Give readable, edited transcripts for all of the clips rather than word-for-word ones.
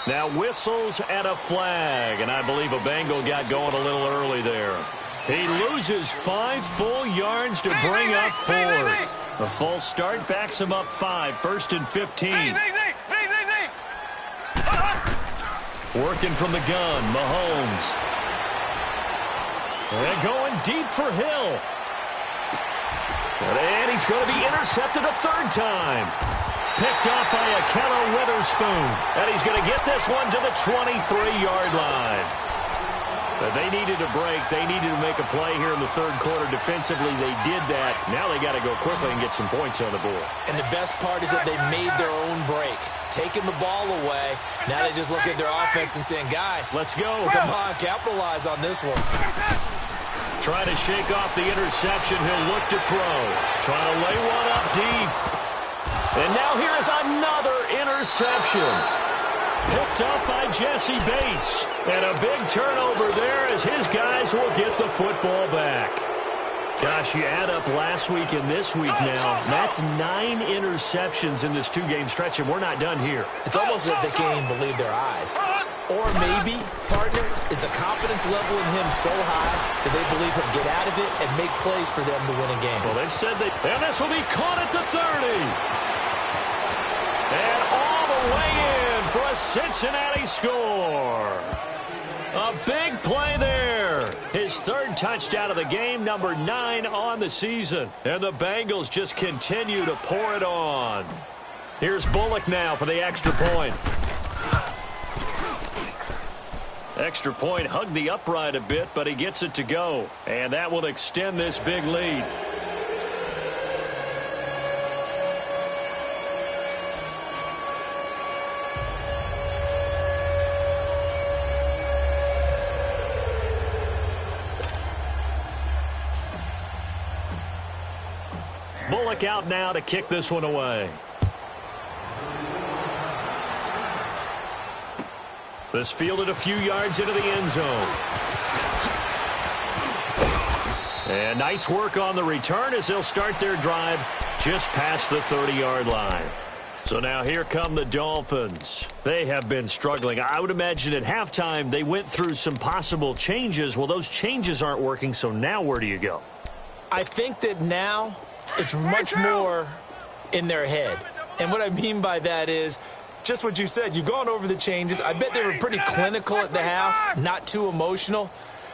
Now whistles and a flag, and I believe a Bengal got going a little early there. He loses 5 full yards to bring up 4. The false start backs him up 5, 1st and 15. Working from the gun, Mahomes. And going deep for Hill. And he's going to be intercepted a 3rd time. Picked off by Akello Witherspoon. And he's going to get this one to the 23-yard line. But they needed a break. They needed to make a play here in the 3rd quarter. Defensively, they did that. Now they got to go quickly and get some points on the board. And the best part is that they made their own break. Taking the ball away. Now they just look at their offense and saying, guys, let's go. Come on, capitalize on this one. Trying to shake off the interception. He'll look to throw. Trying to lay one up deep. And now here is another interception. Picked up by Jesse Bates. And a big turnover there as his guys will get the football back. Gosh, you add up last week and this week now. That's 9 interceptions in this 2-game stretch, and we're not done here. It's almost as if they can't even believe their eyes. Or maybe, partner, is the confidence level in him so high that they believe he'll get out of it and make plays for them to win a game. Well, they've said that. And this will be caught at the 30. And all the way in for a Cincinnati score. A big play there. His 3rd touchdown of the game, number 9 on the season. And the Bengals just continue to pour it on. Here's Bullock now for the extra point. Extra point hugged the upright a bit, but he gets it to go. And that will extend this big lead. Bullock out now to kick this one away. This fielded a few yards into the end zone. And nice work on the return as they'll start their drive just past the 30-yard line. So now here come the Dolphins. They have been struggling. I would imagine at halftime they went through some possible changes. Well, those changes aren't working, so now where do you go? I think that now it's much more in their head. And what I mean by that is just what you said. You've gone over the changes. I bet they were pretty clinical at the half, not too emotional.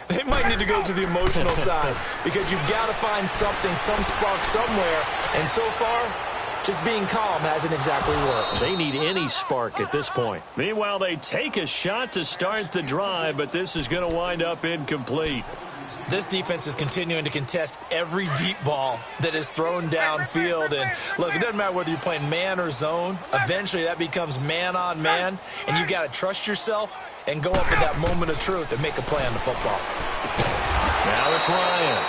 They might need to go to the emotional side because you've got to find something, some spark somewhere. And so far, just being calm hasn't exactly worked. They need any spark at this point. Meanwhile, they take a shot to start the drive, but this is going to wind up incomplete. This defense is continuing to contest every deep ball that is thrown downfield. And, look, it doesn't matter whether you're playing man or zone. Eventually, that becomes man-on-man, and you've got to trust yourself and go up at that moment of truth and make a play on the football. Now it's Ryan.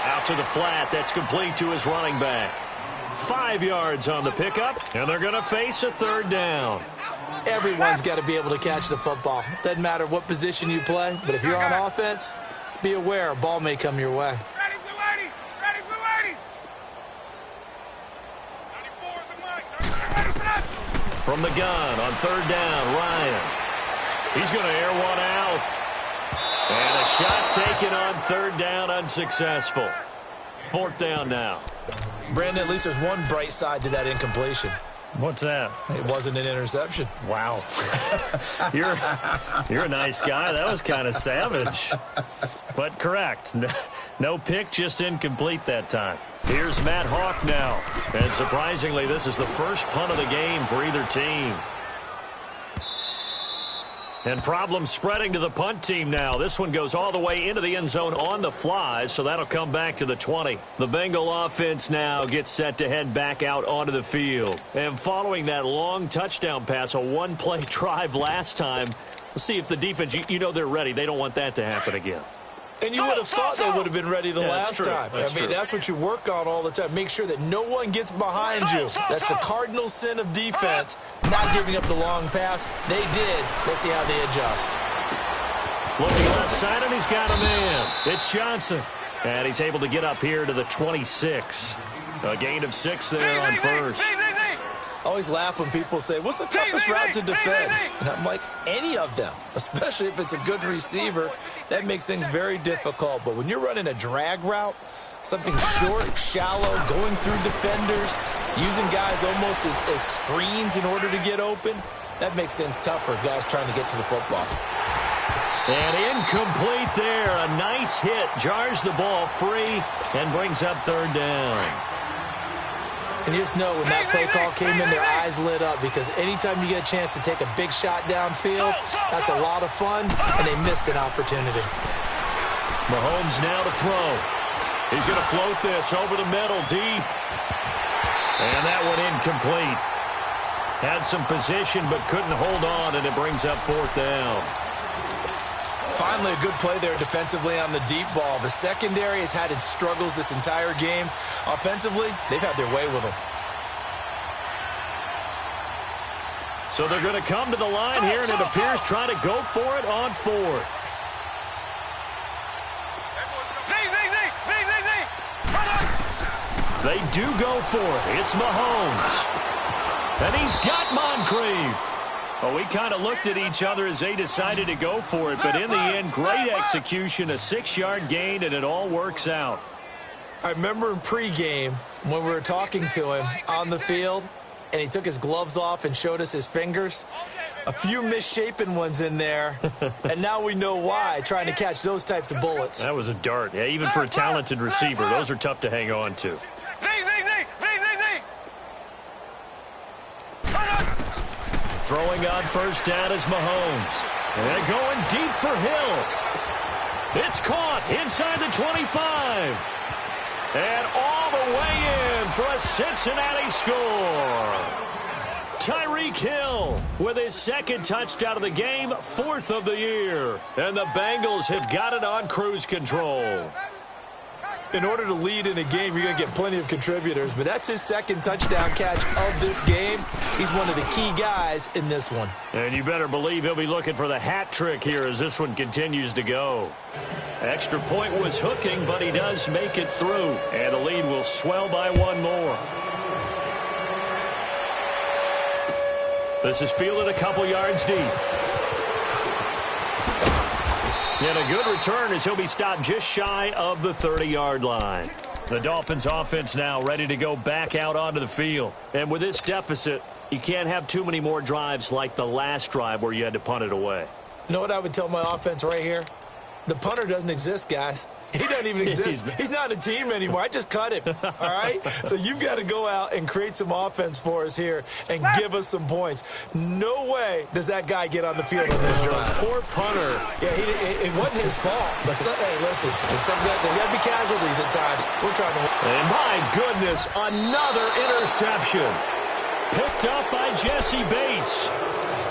Out to the flat. That's complete to his running back. 5 yards on the pickup, and they're going to face a 3rd down. Everyone's got to be able to catch the football. Doesn't matter what position you play, but if you're on offense, be aware a ball may come your way. Ready, Blue 80! Ready, Blue 80! 94 is the mic. From the gun on 3rd down, Ryan. He's going to air one out. And a shot taken on 3rd down, unsuccessful. 4th down now. Brandon, at least there's one bright side to that incompletion. What's that? It wasn't an interception. Wow. You're a nice guy. That was kind of savage. But correct. No pick, just incomplete that time. Here's Matt Hawk now. And surprisingly, this is the first punt of the game for either team. And problems spreading to the punt team now. This one goes all the way into the end zone on the fly, so that'll come back to the 20. The Bengal offense now gets set to head back out onto the field. And following that long touchdown pass, a one-play drive last time, we'll see if the defense, you know they're ready. They don't want that to happen again. And you would have thought they would have been ready the last time. That's what you work on all the time. Make sure that no one gets behind you. That's the cardinal sin of defense, not giving up the long pass. They did. Let's see how they adjust. Looking outside, and he's got a man. It's Johnson. And he's able to get up here to the 26. A gain of 6 there on first. always laugh when people say, what's the toughest route to defend? And I'm like, any of them, especially if it's a good receiver. That makes things very difficult. But when you're running a drag route, something short, shallow, going through defenders, using guys almost as screens in order to get open, that makes things tough for guys trying to get to the football. And incomplete there. A nice hit. Jars the ball free and brings up third down. And you just know when that play call came in, their eyes lit up, because anytime you get a chance to take a big shot downfield, that's a lot of fun, and they missed an opportunity. Mahomes now to throw. He's going to float this over the middle, deep. And that one incomplete. Had some position but couldn't hold on, and it brings up fourth down. Finally, a good play there defensively on the deep ball. The secondary has had its struggles this entire game. Offensively, they've had their way with them. So they're going to come to the line here, and it appears trying to go for it on fourth. They do go for it. It's Mahomes. And he's got Moncrief. Well, we kind of looked at each other as they decided to go for it, but in the end, great execution, a 6-yard gain, and it all works out. I remember in pregame when we were talking to him on the field, and he took his gloves off and showed us his fingers. A few misshapen ones in there, and now we know why, trying to catch those types of bullets. That was a dart. Yeah, even for a talented receiver, those are tough to hang on to. Throwing on first down is Mahomes. And they're going deep for Hill. It's caught inside the 25. And all the way in for a Cincinnati score. Tyreek Hill with his second touchdown of the game, fourth of the year. And the Bengals have got it on cruise control. In order to lead in a game, you're going to get plenty of contributors, but that's his second touchdown catch of this game. He's one of the key guys in this one. And you better believe he'll be looking for the hat trick here as this one continues to go. Extra point was hooking, but he does make it through, and the lead will swell by one more. This is fielded a couple yards deep. And a good return as he'll be stopped just shy of the 30-yard line. The Dolphins offense now ready to go back out onto the field. And with this deficit, you can't have too many more drives like the last drive where you had to punt it away. You know what I would tell my offense right here? The punter doesn't exist, guys. He doesn't even exist. He's not a team anymore. I just cut him, all right? So you've got to go out and create some offense for us here and give us some points. No way does that guy get on the field on this drive. Poor punter. Yeah, it wasn't his fault. But, hey, listen, there's got to be casualties at times. We're trying to win. And my goodness, another interception. Picked up by Jesse Bates.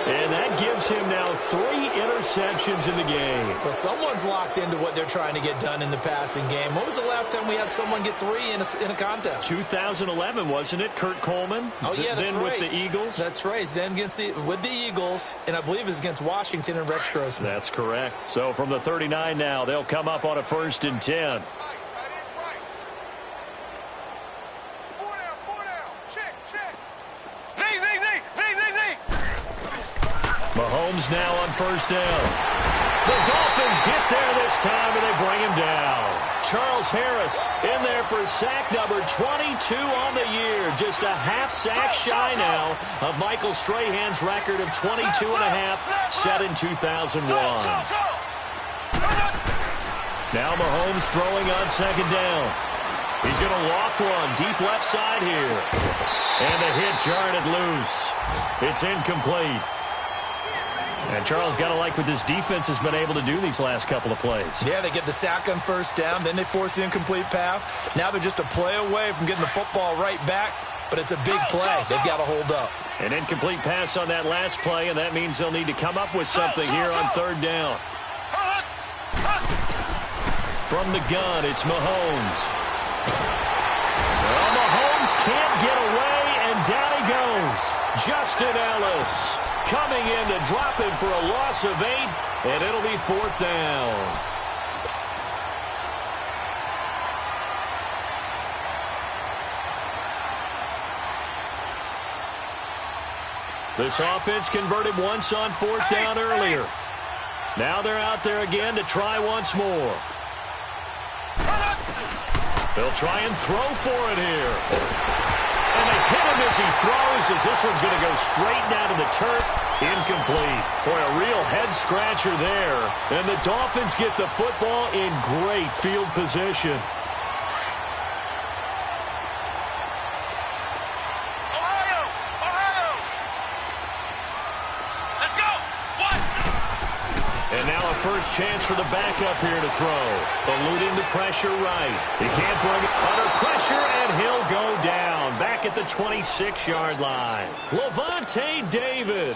And that gives him now 3 interceptions in the game. Well, someone's locked into what they're trying to get done in the passing game. When was the last time we had someone get 3 in a contest? 2011, wasn't it? Kurt Coleman? Oh, yeah, that's then right. With the Eagles? That's right. Then with the Eagles, and I believe it's against Washington and Rex Grossman. That's correct. So from the 39 now, they'll come up on a 1st and 10. Mahomes now on first down. The Dolphins get there this time, and they bring him down. Charles Harris in there for sack number 22 on the year. Just a half sack shy now of Michael Strahan's record of 22 and a half, set in 2001. Now Mahomes throwing on second down. He's going to loft one deep left side here. And the hit jarred it loose. It's incomplete. And Charles got to like what this defense has been able to do these last couple of plays. Yeah, they get the sack on first down, then they force the incomplete pass. Now they're just a play away from getting the football right back, but it's a big play. They've got to hold up. An incomplete pass on that last play, and that means they'll need to come up with something here on third down. From the gun, it's Mahomes. Well, Mahomes can't get away, and down he goes. Justin Ellis coming in to drop him for a loss of 8, and it'll be fourth down. This offense converted once on 4th down earlier. Now they're out there again to try once more. They'll try and throw for it here. And they hit him as he throws, as this one's going to go straight down to the turf. Incomplete. Boy, a real head-scratcher there. And the Dolphins get the football in great field position. And now a first chance for the backup here to throw. Eluding the pressure right. He can't bring it under pressure, and he'll go down. Back at the 26-yard line. Levante David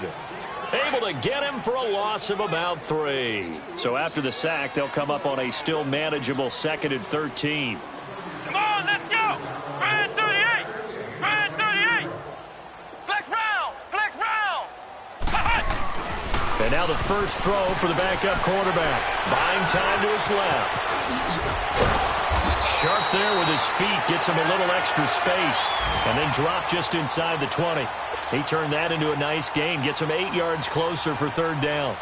able to get him for a loss of about 3. So after the sack, they'll come up on a still manageable 2nd and 13. Come on, let's go. 38. 38. Flex round. Flex round. And now the first throw for the backup quarterback. Buying time to his left. Sharp there with his feet. Gets him a little extra space. And then dropped just inside the 20. He turned that into a nice gain. Gets him 8 yards closer for 3rd down.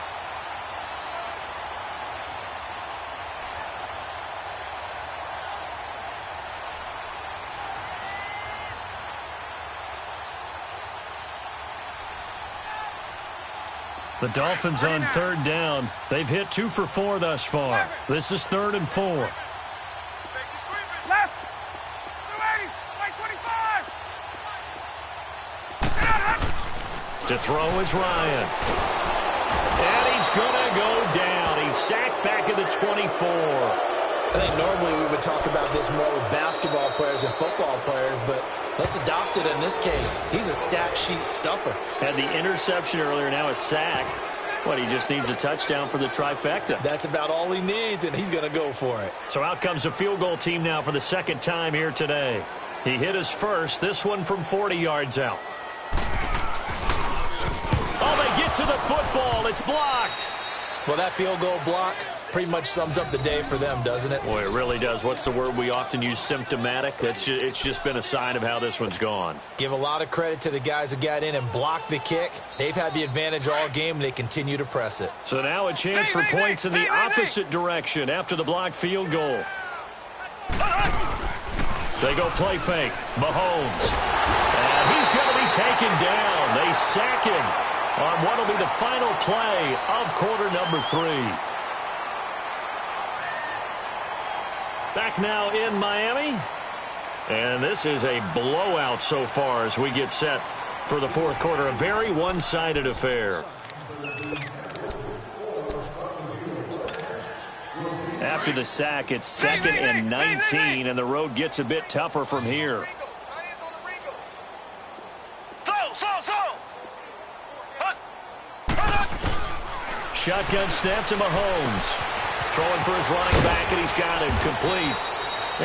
The Dolphins on 3rd down. They've hit 2 for 4 thus far. This is 3rd and 4. Left. 280. Right 25. To throw is Ryan. And he's going to go down. He's sacked back at the 24. I think normally we would talk about this more with basketball players and football players, but let's adopt it in this case. He's a stat sheet stuffer. Had the interception earlier, now a sack. What, he just needs a touchdown for the trifecta. That's about all he needs, and he's going to go for it. So out comes the field goal team now for the 2nd time here today. He hit his first, this one from 40 yards out. Oh, they get to the football. It's blocked. Well, that field goal block pretty much sums up the day for them, doesn't it? Boy, it really does. What's the word we often use? Symptomatic. It's just been a sign of how this one's gone. Give a lot of credit to the guys who got in and blocked the kick. They've had the advantage all game, and they continue to press it. So now a chance for points in the opposite direction after the blocked field goal. They go play fake. Mahomes. And he's going to be taken down. They sack him on what will be the final play of quarter number 3. Back now in Miami. And this is a blowout so far as we get set for the 4th quarter. A very one-sided affair. After the sack, it's 2nd and 19, and the road gets a bit tougher from here. Shotgun snap to Mahomes. Throwing for his running back, and he's got him complete.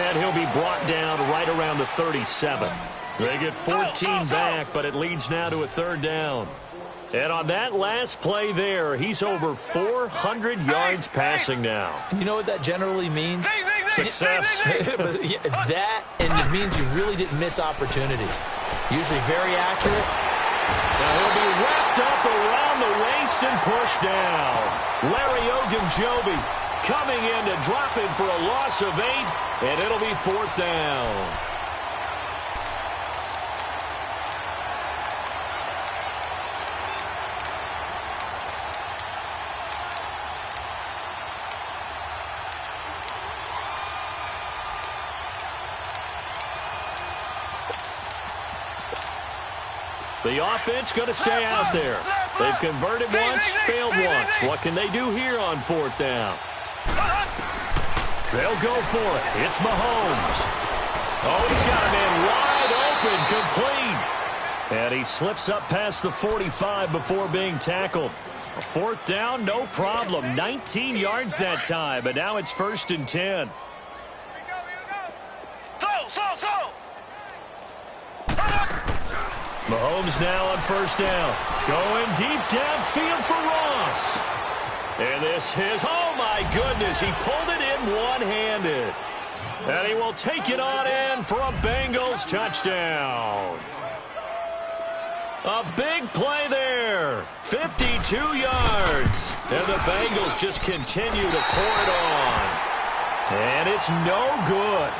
And he'll be brought down right around the 37. They get 14 back, but it leads now to a 3rd down. And on that last play there, he's over 400 yards passing now. You know what that generally means? Success. That, and it means you really didn't miss opportunities. Usually very accurate. Now he'll be wrapped up around the waist and pushed down. Larry Ogunjobi coming in to drop him for a loss of 8, and it'll be 4th down. The offense going to stay out there. They've converted once, failed once. What can they do here on 4th down? They'll go for it. It's Mahomes. Oh, he's got a man wide open, complete. And he slips up past the 45 before being tackled. A 4th down, no problem. 19 yards that time, but now it's 1st and 10. Mahomes now on 1st down. Going deep downfield for Ross. And this is, oh my goodness, he pulled it in one-handed. And he will take it on in for a Bengals touchdown. A big play there. 52 yards. And the Bengals just continue to pour it on. And it's no good.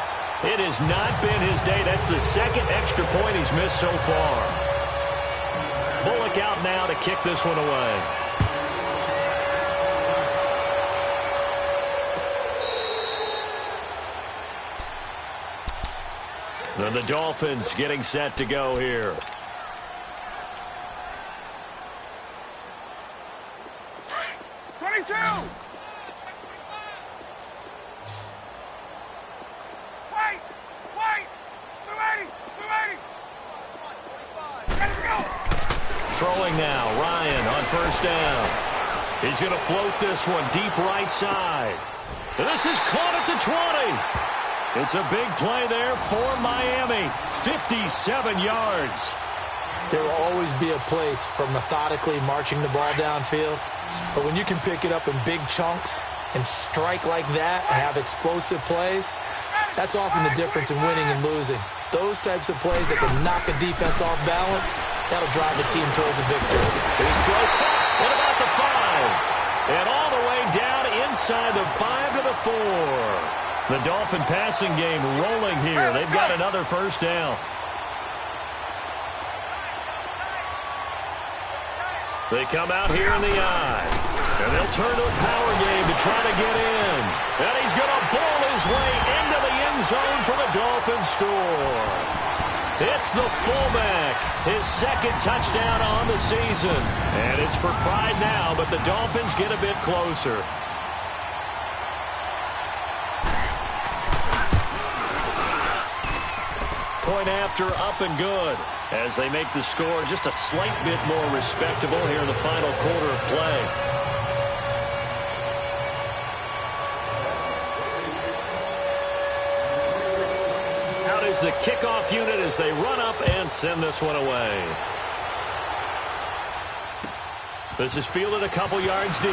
It has not been his day. That's the second extra point he's missed so far. Bullock out now to kick this one away. And the Dolphins getting set to go here. Throwing now, Ryan on first down. He's going to float this one deep right side. And this is caught at the 20. It's a big play there for Miami. 57 yards. There will always be a place for methodically marching the ball downfield. But when you can pick it up in big chunks and strike like that, have explosive plays, that's often the difference in winning and losing. Those types of plays that can knock a defense off balance, that'll drive a team towards a victory. His throw caught at about the 5. And all the way down inside the 5 to the 4. The Dolphin passing game rolling here. They've got another first down. They come out here in the eye. And they'll turn to a power game to try to get in. And he's going to ball his way into the end zone for the Dolphins score. It's the fullback. His second touchdown on the season. And it's for pride now, but the Dolphins get a bit closer. Point after, up and good, as they make the score just a slight bit more respectable here in the final quarter of play. Out is the kickoff unit as they run up and send this one away. This is fielded a couple yards deep.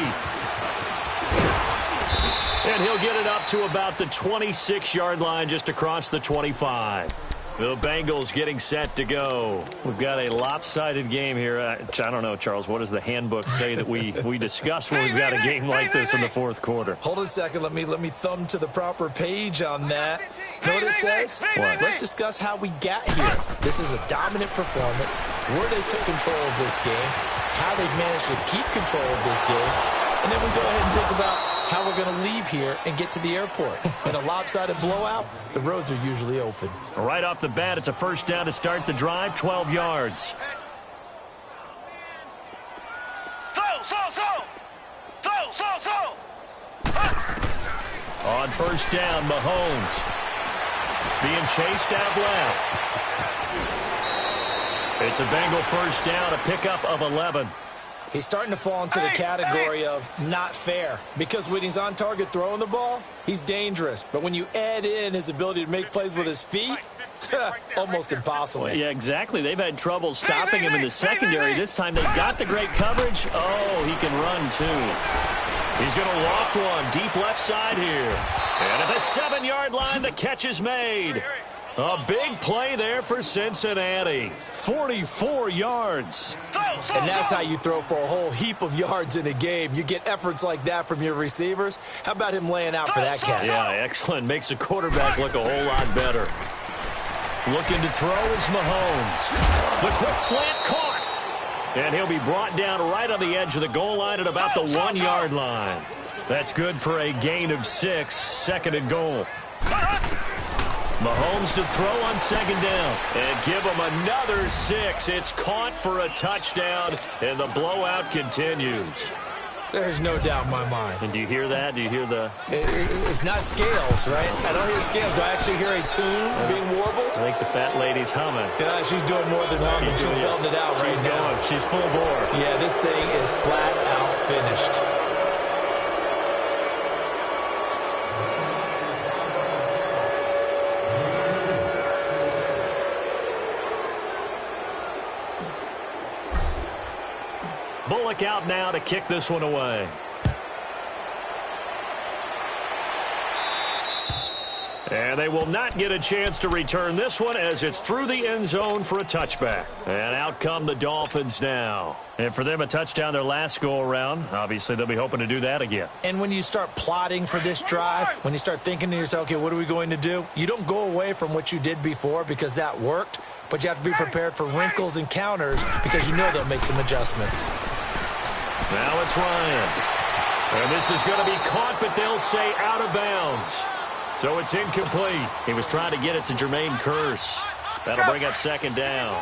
And he'll get it up to about the 26-yard line, just across the 25. The Bengals getting set to go. We've got a lopsided game here. I don't know, Charles, what does the handbook say that we discuss when we've got a game like this in the fourth quarter? Hold on a second. Let me thumb to the proper page on that. Know what it says? What? Let's discuss how we got here. This is a dominant performance, where they took control of this game, how they've managed to keep control of this game, and then we go ahead and think about how we're going to leave here and get to the airport. In a lopsided blowout, the roads are usually open. Right off the bat, it's a first down to start the drive, 12 yards. On first down, Mahomes being chased out left. It's a Bengal first down, a pickup of 11. He's starting to fall into the category of not fair, because when he's on target throwing the ball, he's dangerous. But when you add in his ability to make plays with his feet, almost impossible. Yeah, exactly. They've had trouble stopping him in the secondary. This time they've got the great coverage. Oh, he can run too. He's going to loft one deep left side here. And at the 7-yard line, the catch is made. A big play there for Cincinnati. 44 yards. And that's how you throw for a whole heap of yards in a game. You get efforts like that from your receivers. How about him laying out for that catch? Yeah, excellent. Makes the quarterback look a whole lot better. Looking to throw is Mahomes. The quick slant caught. And he'll be brought down right on the edge of the goal line at about the 1-yard line. That's good for a gain of 6, second and goal. Mahomes to throw on second down. And give him another 6. It's caught for a touchdown, and the blowout continues. There's no doubt in my mind. And do you hear that? Do you hear the... It's not scales, right? I don't hear scales. Do I actually hear a tune being warbled? I think the fat lady's humming. Yeah, she's doing more than humming. She's belting it out right now. She's full bore. Yeah, this thing is flat out finished. Bullock out now to kick this one away. And they will not get a chance to return this one as it's through the end zone for a touchback. And out come the Dolphins now. And for them, a touchdown their last go-around. Obviously, they'll be hoping to do that again. And when you start plotting for this drive, when you start thinking to yourself, okay, what are we going to do? You don't go away from what you did before because that worked, but you have to be prepared for wrinkles and counters because you know they'll make some adjustments. Now it's Ryan. And this is going to be caught, but they'll say out of bounds. So it's incomplete. He was trying to get it to Jermaine Kearse. That'll bring up second down.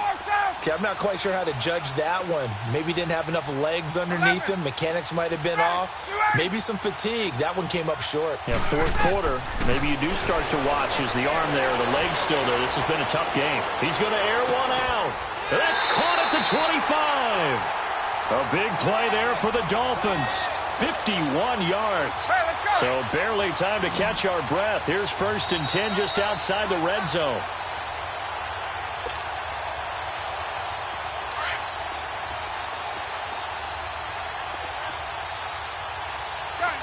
Okay, I'm not quite sure how to judge that one. Maybe didn't have enough legs underneath him. Mechanics might have been off. Maybe some fatigue. That one came up short. Yeah, fourth quarter. Maybe you do start to watch. Is the arm there? The leg's still there. This has been a tough game. He's going to air one out. That's caught at the 25. A big play there for the Dolphins. 51 yards. Hey, let's go. So barely time to catch our breath. Here's 1st and 10 just outside the red zone. Got it.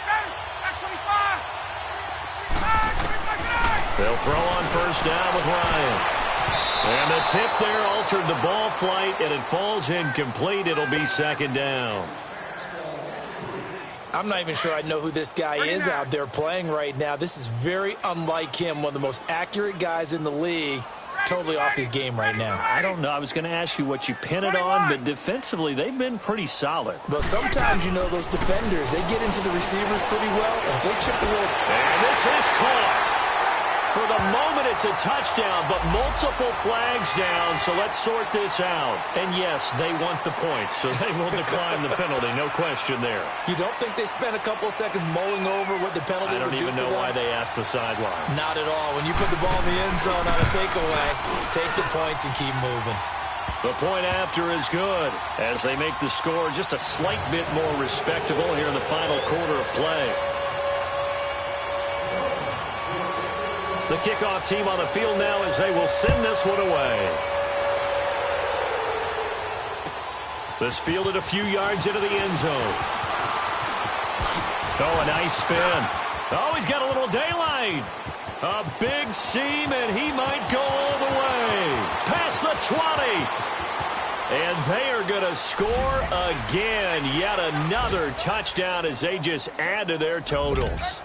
Ready? Back 25. They'll throw on 1st down with Ryan. And the tip there altered the ball flight, and it falls incomplete. It'll be 2nd down. I'm not even sure I know who this guy is out there playing right now. This is very unlike him, one of the most accurate guys in the league. Totally off his game right now. I don't know. I was going to ask you what you pin it on, but defensively, they've been pretty solid. But sometimes, you know, those defenders, they get into the receivers pretty well, and if they chip away. And this is caught. For the moment, it's a touchdown, but multiple flags down, so let's sort this out. And yes, they want the points, so they will decline the penalty, no question there. You don't think they spent a couple of seconds mulling over what the penalty would do for them? I don't even know why they asked the sideline. Not at all. When you put the ball in the end zone on a takeaway, take the points and keep moving. The point after is good as they make the score just a slight bit more respectable here in the final quarter of play. The kickoff team on the field now as they will send this one away. This fielded a few yards into the end zone. Oh, a nice spin. Oh, he's got a little daylight. A big seam, and he might go all the way. Past the 20. And they are going to score again. Yet another touchdown as they just add to their totals.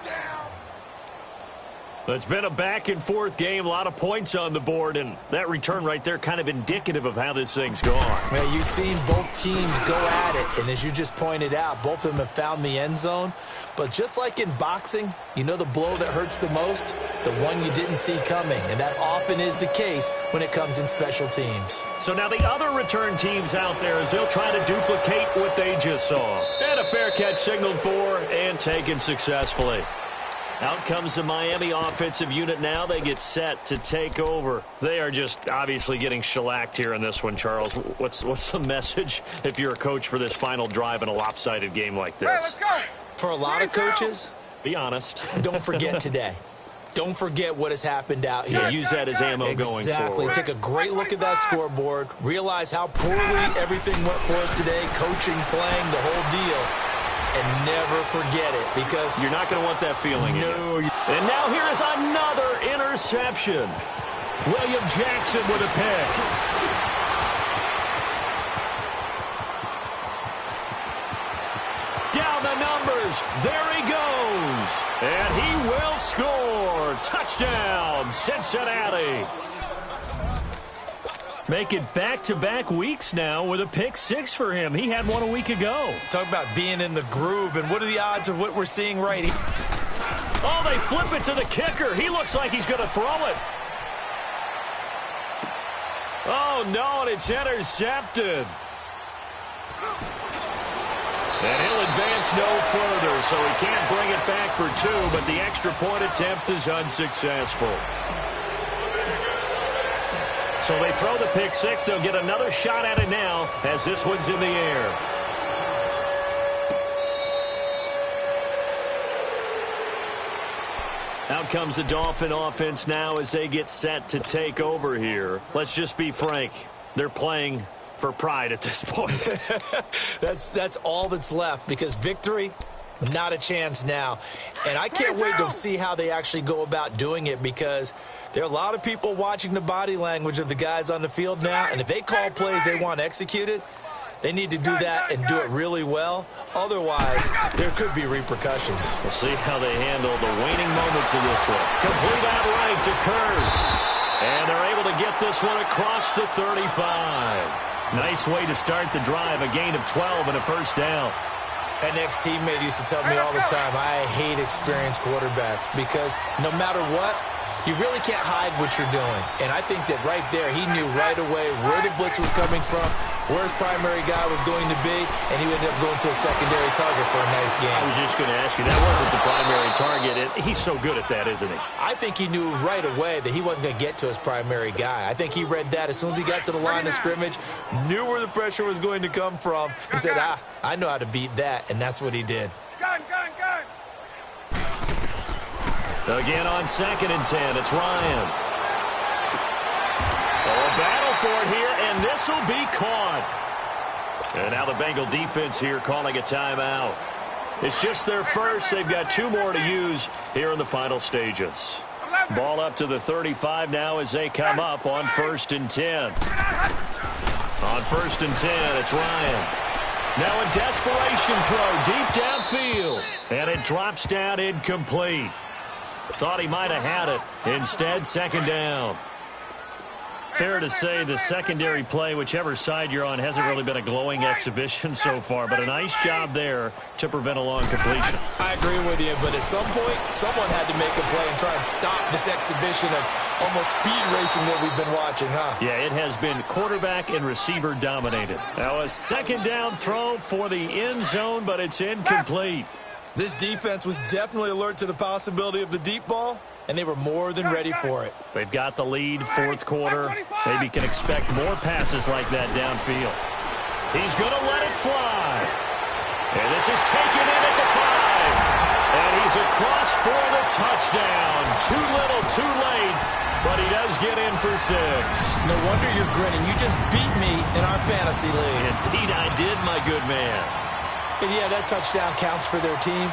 It's been a back-and-forth game, a lot of points on the board, and that return right there kind of indicative of how this thing's gone. Well, you've seen both teams go at it, and as you just pointed out, both of them have found the end zone. But just like in boxing, you know the blow that hurts the most? The one you didn't see coming, and that often is the case when it comes in special teams. So now the other return teams out there as they'll try to duplicate what they just saw. And a fair catch signaled for and taken successfully. Out comes the Miami offensive unit now. They get set to take over. They are just obviously getting shellacked here in this one, Charles. What's the message if you're a coach for this final drive in a lopsided game like this? Hey, let's go. For a lot of coaches, be honest. Don't forget today. Don't forget what has happened out here. Yeah, use that as ammo going forward. Exactly. Take a great look at that scoreboard. Realize how poorly everything went for us today. Coaching, playing, the whole deal. And never forget it, because you're not going to want that feeling. No. And now here is another interception. William Jackson with a pick. Down the numbers. There he goes. And he will score. Touchdown, Cincinnati. Make it back-to-back weeks now with a pick six for him. He had one a week ago. Talk about being in the groove, and what are the odds of what we're seeing right here? Oh, they flip it to the kicker. He looks like he's going to throw it. Oh, no, and it's intercepted. And he'll advance no further, so he can't bring it back for two, but the extra point attempt is unsuccessful. So they throw the pick six. They'll get another shot at it now as this one's in the air. Out comes the Dolphin offense now as they get set to take over here. Let's just be frank. They're playing for pride at this point. That's all that's left, because victory, Not a chance now. And I can't wait to see how they actually go about doing it, because there are a lot of people watching the body language of the guys on the field now, and if they call plays they want executed, they need to do that and do it really well. Otherwise, there could be repercussions. We'll see how they handle the waning moments of this one. Complete out right to Kurz. And they're able to get this one across the 35. Nice way to start the drive, a gain of 12 and a first down. An ex-teammate used to tell me all the time, I hate experienced quarterbacks, because no matter what, you really can't hide what you're doing. And I think that right there, he knew right away where the blitz was coming from, where his primary guy was going to be, and he ended up going to a secondary target for a nice game. I was just going to ask you, that wasn't the primary target. He's so good at that, isn't he? I think he knew right away that he wasn't going to get to his primary guy. I think he read that as soon as he got to the line of scrimmage, knew where the pressure was going to come from, and said, I know how to beat that, and that's what he did. Gun, gun, gun. Again on 2nd and 10, it's Ryan. Oh, a battle for it here, and this will be caught. And now the Bengal defense here calling a timeout. It's just their first. They've got 2 more to use here in the final stages. Ball up to the 35 now as they come up on 1st and 10. On 1st and 10, it's Ryan. Now a desperation throw deep downfield, and it drops down incomplete. Thought he might have had it. Instead, 2nd down. Fair to say the secondary play, whichever side you're on, hasn't really been a glowing exhibition so far, but a nice job there to prevent a long completion. I agree with you, but at some point, someone had to make a play and try and stop this exhibition of almost speed racing that we've been watching, huh? Yeah, it has been quarterback and receiver dominated. Now a 2nd down throw for the end zone, but it's incomplete. This defense was definitely alert to the possibility of the deep ball, and they were more than ready for it. They've got the lead, 4th quarter. Maybe can expect more passes like that downfield. He's going to let it fly. And this is taken in at the 5. And he's across for the touchdown. Too little, too late, but he does get in for 6. No wonder you're grinning. You just beat me in our fantasy league. Indeed I did, my good man. And yeah, that touchdown counts for their team,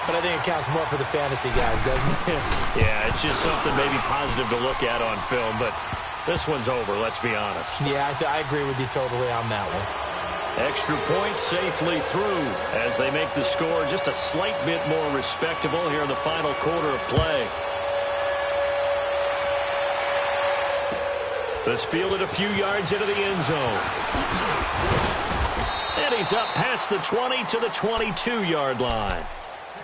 but I think it counts more for the fantasy guys, doesn't it? Yeah, it's just something maybe positive to look at on film, but this one's over, let's be honest. Yeah, I agree with you totally on that one. Extra point safely through as they make the score just a slight bit more respectable here in the final quarter of play. This fielded a few yards into the end zone. And he's up past the 20 to the 22-yard line.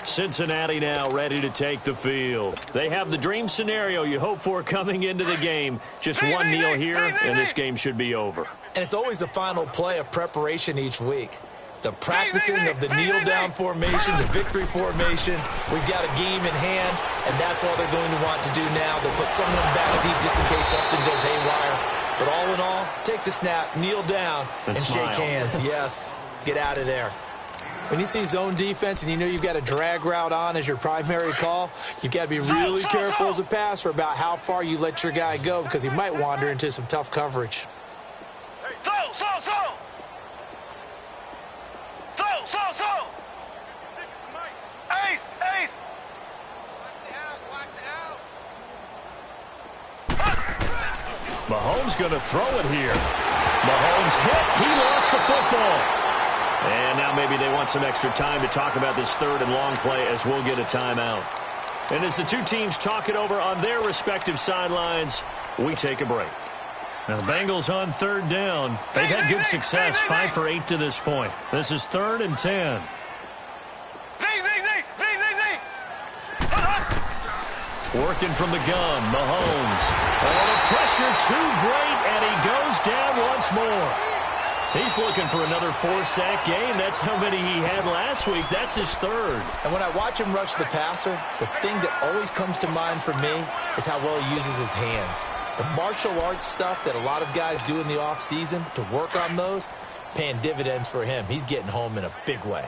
Cincinnati now ready to take the field. They have the dream scenario you hope for coming into the game. Just one kneel here, and this game should be over. And it's always the final play of preparation each week. The practicing of the kneel-down formation, the victory formation. We've got a game in hand, and that's all they're going to want to do now. They'll put someone back deep just in case something goes haywire. But all in all, take the snap, kneel down, and shake hands. Yes, get out of there. When you see zone defense and you know you've got a drag route on as your primary call, you've got to be really careful as a passer about how far you let your guy go, because he might wander into some tough coverage. Mahomes going to throw it here. Mahomes hit. He lost the football. And now maybe they want some extra time to talk about this 3rd and long play as we'll get a timeout. And as the two teams talk it over on their respective sidelines, we take a break. Now the Bengals on 3rd down. They've had good success, 5 for 8 to this point. This is 3rd and 10. Working from the gun, Mahomes. Oh, the pressure too great, and he goes down once more. He's looking for another 4-sack game. That's how many he had last week. That's his 3rd. And when I watch him rush the passer, the thing that always comes to mind for me is how well he uses his hands. The martial arts stuff that a lot of guys do in the offseason to work on those, paying dividends for him. He's getting home in a big way.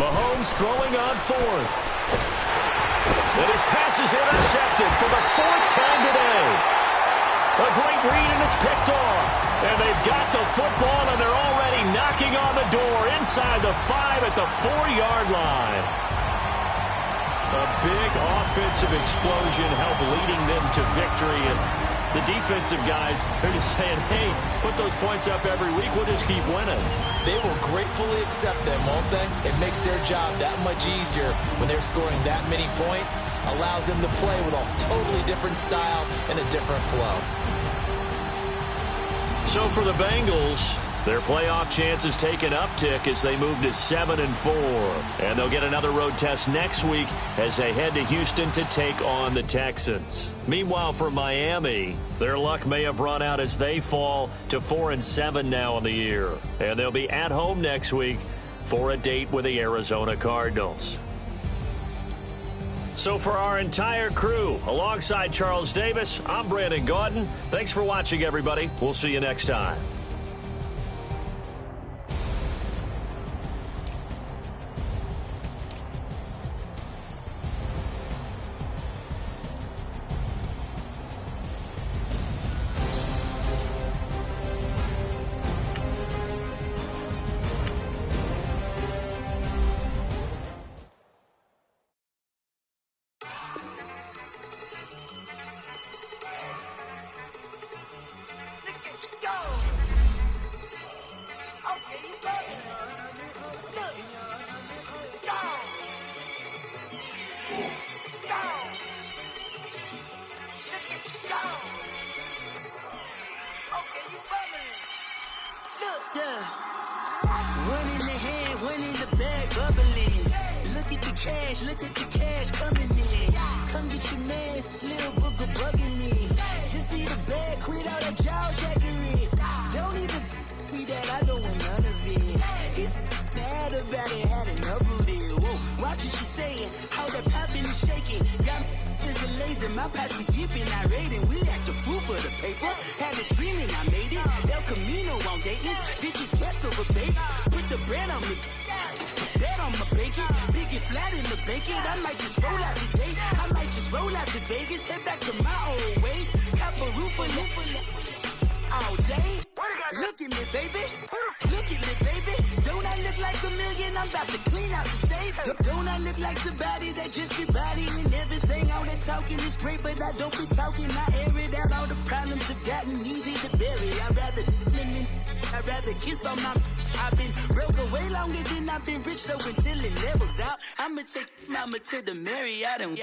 Mahomes throwing on fourth. And his pass is intercepted for the fourth time today. A great read, and it's picked off. And they've got the football, and they're already knocking on the door inside the 5 at the 4-yard line. A big offensive explosion helped leading them to victory. And the defensive guys are just saying, hey, put those points up every week. We'll just keep winning. They will gratefully accept them, won't they? It makes their job that much easier when they're scoring that many points. Allows them to play with a totally different style and a different flow. So for the Bengals, their playoff chances take an uptick as they move to 7-4. And they'll get another road test next week as they head to Houston to take on the Texans. Meanwhile, for Miami, their luck may have run out as they fall to 4-7 now in the year. And they'll be at home next week for a date with the Arizona Cardinals. So for our entire crew, alongside Charles Davis, I'm Brandon Gaudin. Thanks for watching, everybody. We'll see you next time. One in the hand, one in the bag, bubbling. Look at the cash coming in. Come get your man, Slim Booker bugging me. Just see the bag, quit out that jaw jackery. Don't even me that, I don't want none of it. He's mad about it, had enough of it. Whoa, watch what you saying, how that poppin' and shaking. Got is a laser, my past is deep and irate, and we act a fool for the paper. Had a dream and I made it. El Camino on Dayton's, bitches guess over bake. Put the brand on me, bet on my bacon. Big it flat in the bacon. I might just roll out today. I might just roll out to Vegas, head back to my old ways. Cap a roof all day. Look at me, baby. Look at me, baby. Don't I look like a million? I'm about to clean out the safe. Don't I look like somebody that just be bodying everything? All that talking is great, but I don't be talking. I air it out. All the problems have gotten easy to bury. I'd rather kiss on my. I've been broke away longer than I've been rich, so until it levels out, I'ma take mama to the Marriott and